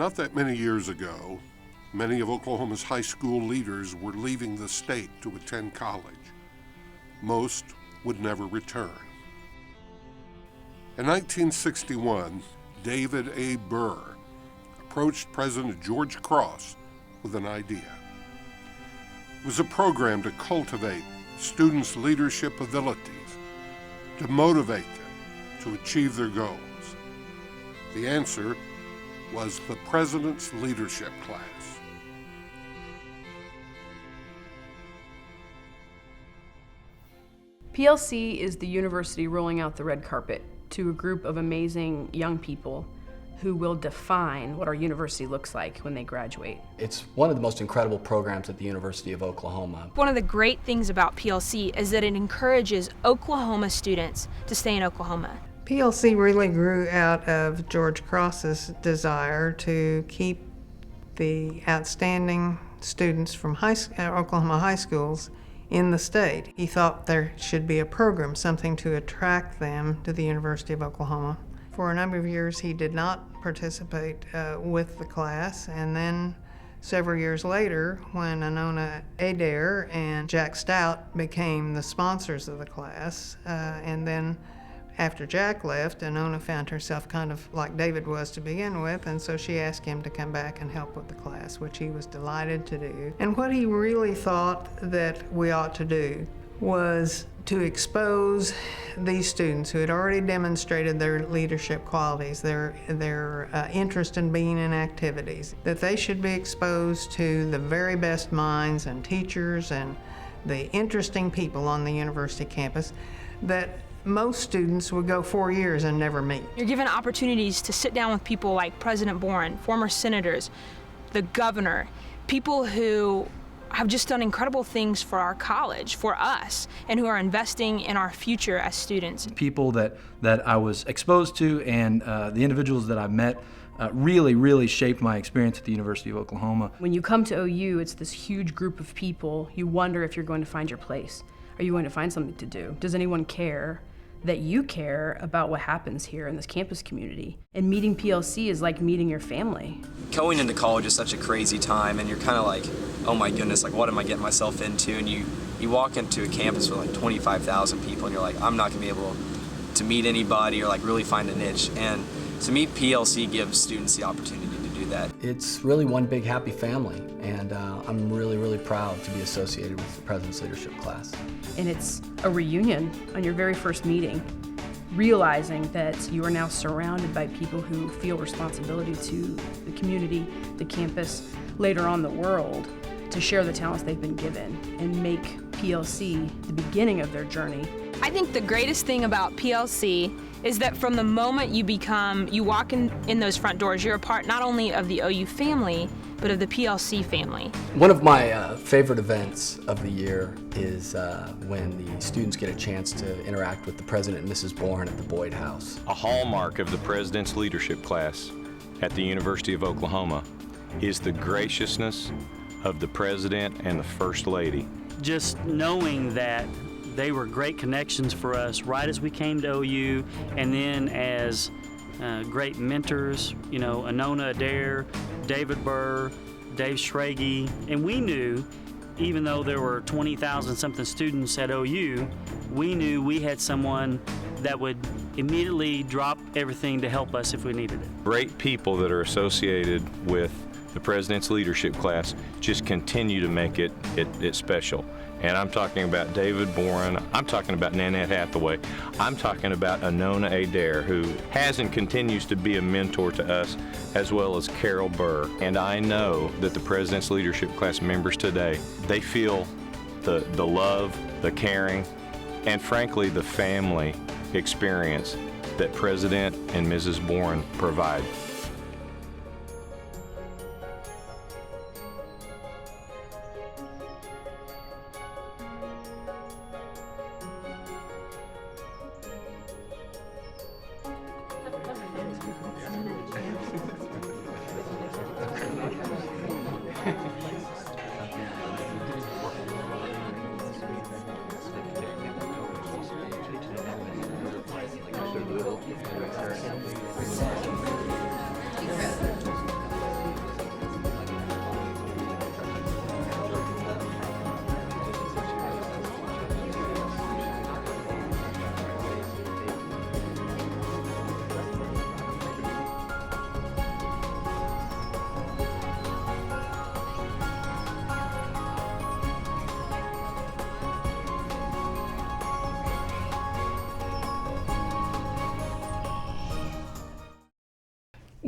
Not that many years ago, many of Oklahoma's high school leaders were leaving the state to attend college. Most would never return. In 1961, David A. Burr approached President George Cross with an idea. It was a program to cultivate students' leadership abilities, to motivate them to achieve their goals. The answer was the President's Leadership Class. PLC is the university rolling out the red carpet to a group of amazing young people who will define what our university looks like when they graduate. It's one of the most incredible programs at the University of Oklahoma. One of the great things about PLC is that it encourages Oklahoma students to stay in Oklahoma. PLC really grew out of George Cross's desire to keep the outstanding students from Oklahoma high schools in the state. He thought there should be a program, something to attract them to the University of Oklahoma. For a number of years, he did not participate with the class, and then several years later, when Anona Adair and Jack Stout became the sponsors of the class, and then after Jack left, Anona found herself kind of like David was to begin with, and so she asked him to come back and help with the class, which he was delighted to do. And what he really thought that we ought to do was to expose these students who had already demonstrated their leadership qualities, their interest in being in activities, that they should be exposed to the very best minds and teachers and the interesting people on the university campus that most students would go 4 years and never meet. You're given opportunities to sit down with people like President Boren, former senators, the governor, people who have just done incredible things for our college, for us, and who are investing in our future as students. People that I was exposed to and the individuals that I met really shaped my experience at the University of Oklahoma. When you come to OU, it's this huge group of people. You wonder if you're going to find your place. Are you going to find something to do? Does anyone care that you care about what happens here in this campus community? And meeting PLC is like meeting your family. Going into college is such a crazy time, and you're kind of like, oh my goodness, like what am I getting myself into? And you walk into a campus with like 25,000 people, and you're like, I'm not gonna be able to meet anybody or like really find a niche. And to me, PLC gives students the opportunity to do that. It's really one big happy family, and I'm really proud to be associated with the President's Leadership Class. And it's a reunion on your very first meeting, realizing that you are now surrounded by people who feel responsibility to the community, the campus, later on the world, to share the talents they've been given and make PLC the beginning of their journey. I think the greatest thing about PLC is that from the moment you walk in those front doors, you're a part not only of the OU family, but of the PLC family. One of my favorite events of the year is when the students get a chance to interact with the President and Mrs. Boren at the Boyd House. A hallmark of the President's Leadership Class at the University of Oklahoma is the graciousness of the President and the First Lady. Just knowing that they were great connections for us right as we came to OU, and then as great mentors, you know, Anona Adair, David Burr, Dave Schrage, and we knew, even though there were 20,000 something students at OU, we knew we had someone that would immediately drop everything to help us if we needed it. Great people that are associated with the President's Leadership Class just continue to make it special. And I'm talking about David Boren, I'm talking about Nanette Hathaway, I'm talking about Anona Adair, who has and continues to be a mentor to us, as well as Carol Burr. And I know that the President's Leadership Class members today, they feel the love, the caring, and frankly, the family experience that President and Mrs. Boren provide.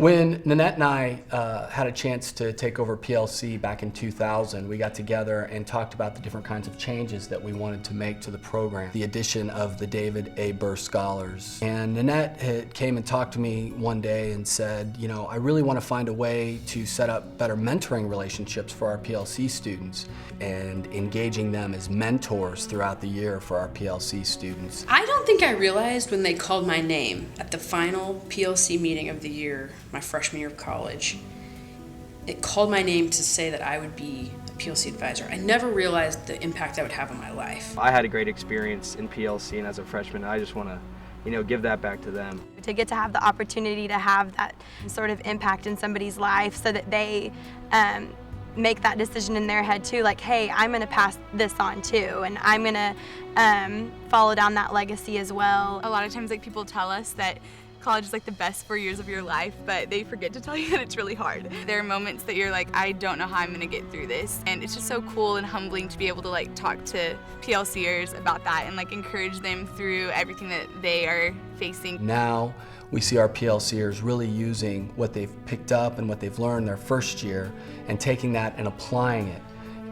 When Nanette and I had a chance to take over PLC back in 2000, we got together and talked about the different kinds of changes that we wanted to make to the program. The addition of the David A. Burr Scholars. And Nanette came and talked to me one day and said, you know, I really want to find a way to set up better mentoring relationships for our PLC students and engaging them as mentors throughout the year for our PLC students. I don't think I realized when they called my name at the final PLC meeting of the year, my freshman year of college, it called my name to say that I would be a PLC advisor. I never realized the impact that would have on my life. I had a great experience in PLC, and as a freshman, I just want to, you know, give that back to them. To get to have the opportunity to have that sort of impact in somebody's life so that they make that decision in their head too, like, hey, I'm gonna pass this on too, and I'm gonna follow down that legacy as well. A lot of times, like, people tell us that college is like the best 4 years of your life, but they forget to tell you that it's really hard. There are moments that you're like, I don't know how I'm gonna get through this. And it's just so cool and humbling to be able to like talk to PLCers about that and like encourage them through everything that they are facing. Now we see our PLCers really using what they've picked up and what they've learned their first year and taking that and applying it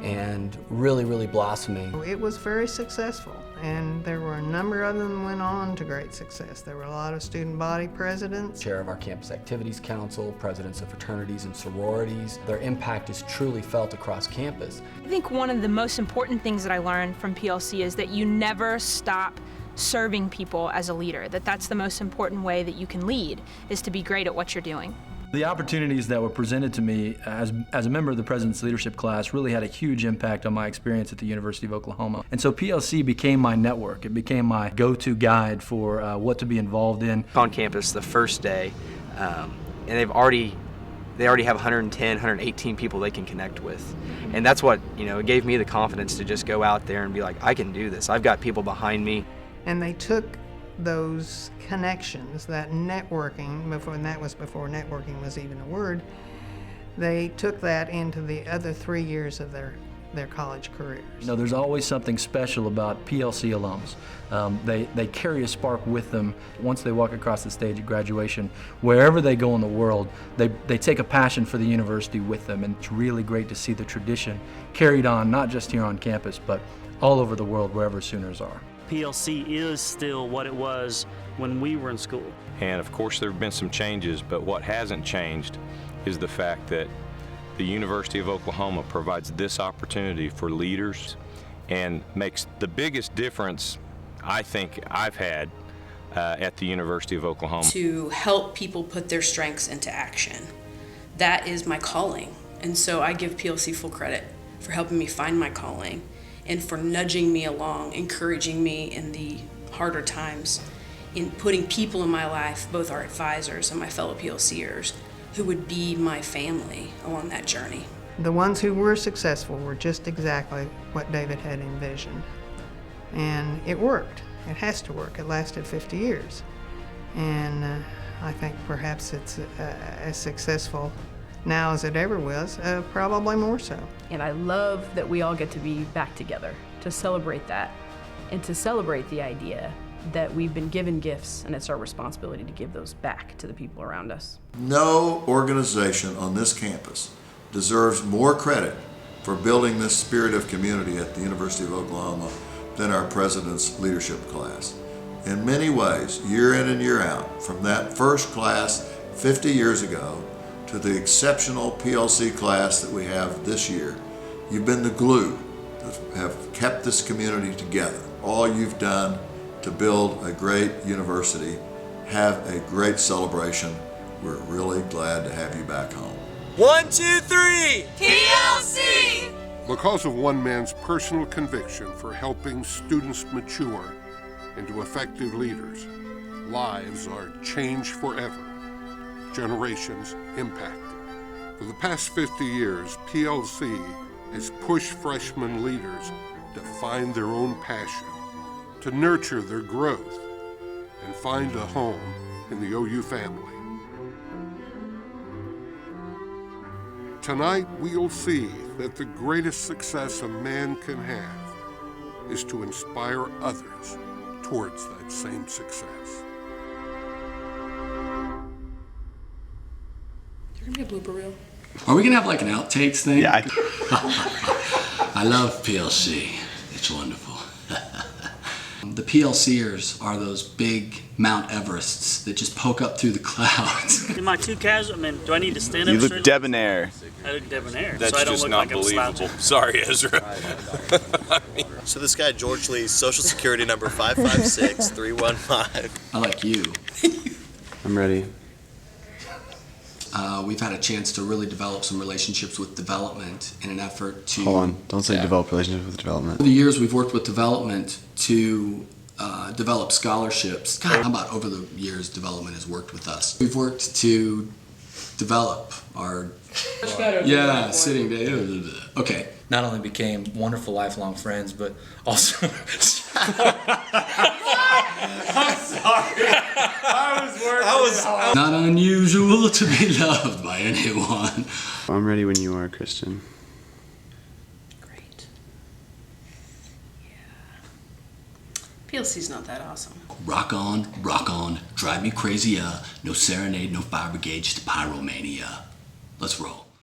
and really, really blossoming. It was very successful, and there were a number of them went on to great success. There were a lot of student body presidents. Chair of our Campus Activities Council, presidents of fraternities and sororities. Their impact is truly felt across campus. I think one of the most important things that I learned from PLC is that you never stop serving people as a leader, that's the most important way that you can lead, is to be great at what you're doing. The opportunities that were presented to me as a member of the President's Leadership class really had a huge impact on my experience at the University of Oklahoma. And so PLC became my network. It became my go-to guide for what to be involved in. On campus the first day, and they already have 110, 118 people they can connect with. And that's what, you know, it gave me the confidence to just go out there and be like, I can do this. I've got people behind me. And they took those connections, that networking, and that was before networking was even a word, they took that into the other 3 years of their college careers. You know, there's always something special about PLC alums. They carry a spark with them once they walk across the stage at graduation. Wherever they go in the world, they take a passion for the university with them, and it's really great to see the tradition carried on, not just here on campus, but all over the world, wherever Sooners are. PLC is still what it was when we were in school. And of course there have been some changes, but what hasn't changed is the fact that the University of Oklahoma provides this opportunity for leaders and makes the biggest difference I think I've had at the University of Oklahoma. To help people put their strengths into action. That is my calling. And so I give PLC full credit for helping me find my calling and for nudging me along, encouraging me in the harder times, in putting people in my life, both our advisors and my fellow PLCers, who would be my family along that journey. The ones who were successful were just exactly what David had envisioned. And it worked. It has to work. It lasted 50 years. And I think perhaps it's as successful now as it ever was, probably more so. And I love that we all get to be back together to celebrate that and to celebrate the idea that we've been given gifts and it's our responsibility to give those back to the people around us. No organization on this campus deserves more credit for building this spirit of community at the University of Oklahoma than our President's Leadership class. In many ways, year in and year out, from that first class 50 years ago to the exceptional PLC class that we have this year, you've been the glue that have kept this community together. All you've done to build a great university, have a great celebration. We're really glad to have you back home. 1, 2, 3! PLC! Because of one man's personal conviction for helping students mature into effective leaders, lives are changed forever, generations impacted. For the past 50 years, PLC has pushed freshman leaders to find their own passion, to nurture their growth, and find a home in the OU family. Tonight, we'll see that the greatest success a man can have is to inspire others towards that same success. blooper reel. Are we gonna have like an outtakes thing? Yeah. I love PLC. It's wonderful. The PLCers are those big Mount Everests that just poke up through the clouds. Am I too casual? I mean, do I need to stand You up look straight? debonair. I look debonair. That's so I don't just look not like I'm believable. slouching. Sorry, Ezra. So this guy, George Lee, social security number 556-315. I like you. I'm ready. We've had a chance to really develop some relationships with development in an effort to... Hold on. Don't say develop relationships with development. Over the years, we've worked with development to develop scholarships. God, how about over the years, development has worked with us. We've worked to develop our... Yeah, sitting there. Okay. Not only became wonderful lifelong friends, but also... I'm sorry. I was working Not unusual to be loved by anyone. I'm ready when you are, Christian. Great. Yeah. PLC's not that awesome. Rock on, drive me crazy, no serenade, no fire brigade, just pyromania. Let's roll.